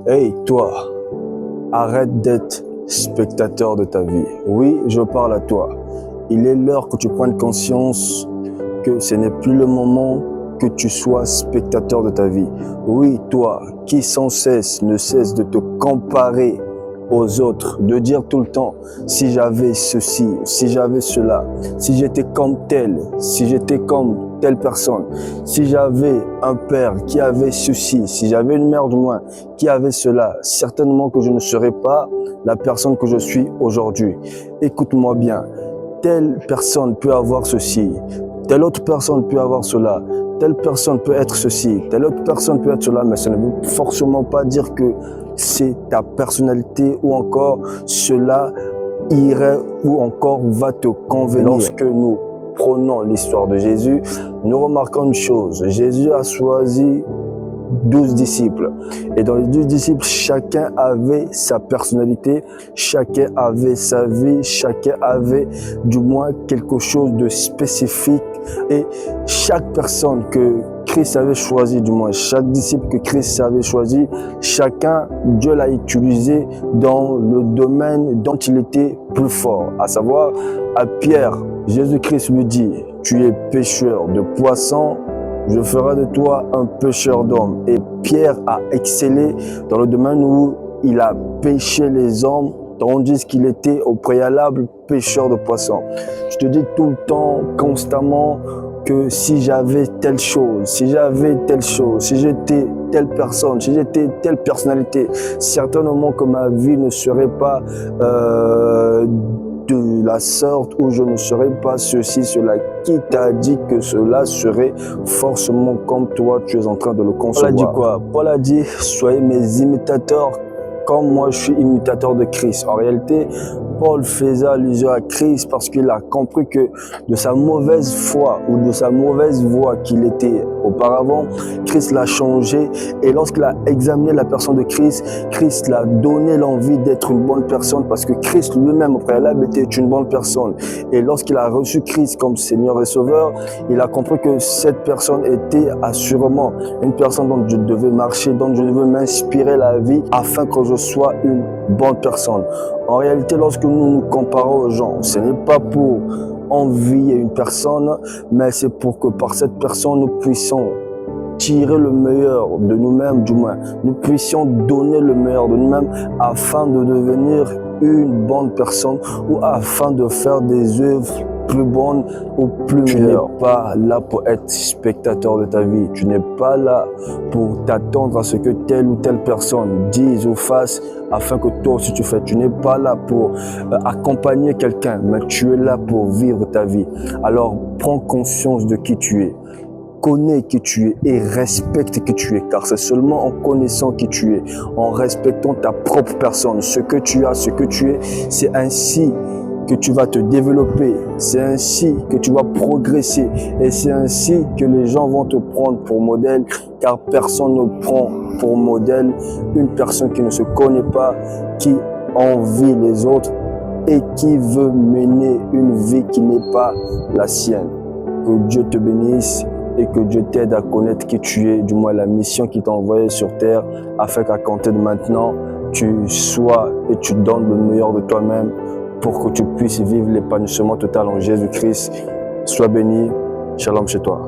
Hey, toi, arrête d'être spectateur de ta vie. Oui, je parle à toi. Il est l'heure que tu prennes conscience que ce n'est plus le moment que tu sois spectateur de ta vie. Oui, toi, qui sans cesse ne cesse de te comparer aux autres, de dire tout le temps, si j'avais ceci, si j'avais cela, si j'étais comme tel, si j'étais comme telle personne, si j'avais un père qui avait ceci, si j'avais une mère du moins qui avait cela, certainement que je ne serais pas la personne que je suis aujourd'hui. Écoute-moi bien, telle personne peut avoir ceci, telle autre personne peut avoir cela, telle personne peut être ceci, telle autre personne peut être cela, mais ça ne veut forcément pas dire que c'est ta personnalité ou encore cela irait ou encore va te convenir. Lorsque nous prenons l'histoire de Jésus, nous remarquons une chose. Jésus a choisi 12 disciples. Et dans les 12 disciples, chacun avait sa personnalité, chacun avait sa vie, chacun avait du moins quelque chose de spécifique. Et chaque personne que Christ avait choisi, du moins chaque disciple que Christ avait choisi, chacun, Dieu l'a utilisé dans le domaine dont il était plus fort. À savoir, à Pierre, Jésus-Christ lui dit, tu es pêcheur de poissons, je ferai de toi un pêcheur d'hommes. Et Pierre a excellé dans le domaine où il a pêché les hommes, tandis qu'il était au préalable pêcheur de poissons. Je te dis tout le temps, constamment, que si j'avais telle chose, si j'avais telle chose, si j'étais telle personne, si j'étais telle personnalité, certainement que ma vie ne serait pas de la sorte où je ne serais pas ceci, cela. Qui t'a dit que cela serait forcément comme toi, tu es en train de le concevoir? Paul a dit quoi? Paul a dit, soyez mes imitateurs comme moi je suis imitateur de Christ. En réalité, Paul faisait allusion à Christ parce qu'il a compris que de sa mauvaise foi ou de sa mauvaise voie qu'il était auparavant, Christ l'a changé. Et lorsqu'il a examiné la personne de Christ, Christ l'a donné l'envie d'être une bonne personne parce que Christ lui-même au préalable était une bonne personne. Et lorsqu'il a reçu Christ comme Seigneur et Sauveur, il a compris que cette personne était assurément une personne dont je devais marcher, dont je devais m'inspirer la vie afin que je sois une bonne personne. En réalité, lorsque nous nous comparons aux gens, ce n'est pas pour envier une personne, mais c'est pour que par cette personne, nous puissions tirer le meilleur de nous-mêmes, du moins. Nous puissions donner le meilleur de nous-mêmes afin de devenir une bonne personne ou afin de faire des œuvres plus bonnes ou plus meilleures. Tu n'es pas là pour être spectateur de ta vie. Tu n'es pas là pour t'attendre à ce que telle ou telle personne dise ou fasse afin que toi aussi tu fais. Tu n'es pas là pour accompagner quelqu'un, mais tu es là pour vivre ta vie. Alors, prends conscience de qui tu es. Connais qui tu es et respecte qui tu es, car c'est seulement en connaissant qui tu es, en respectant ta propre personne, ce que tu as, ce que tu es, c'est ainsi que tu vas te développer, c'est ainsi que tu vas progresser et c'est ainsi que les gens vont te prendre pour modèle, car personne ne prend pour modèle une personne qui ne se connaît pas, qui envie les autres et qui veut mener une vie qui n'est pas la sienne. Que Dieu te bénisse et que Dieu t'aide à connaître qui tu es, du moins la mission qu'il t'a envoyée sur terre, afin qu'à compter de maintenant, tu sois et tu donnes le meilleur de toi-même pour que tu puisses vivre l'épanouissement total en Jésus-Christ. Sois béni. Shalom chez toi.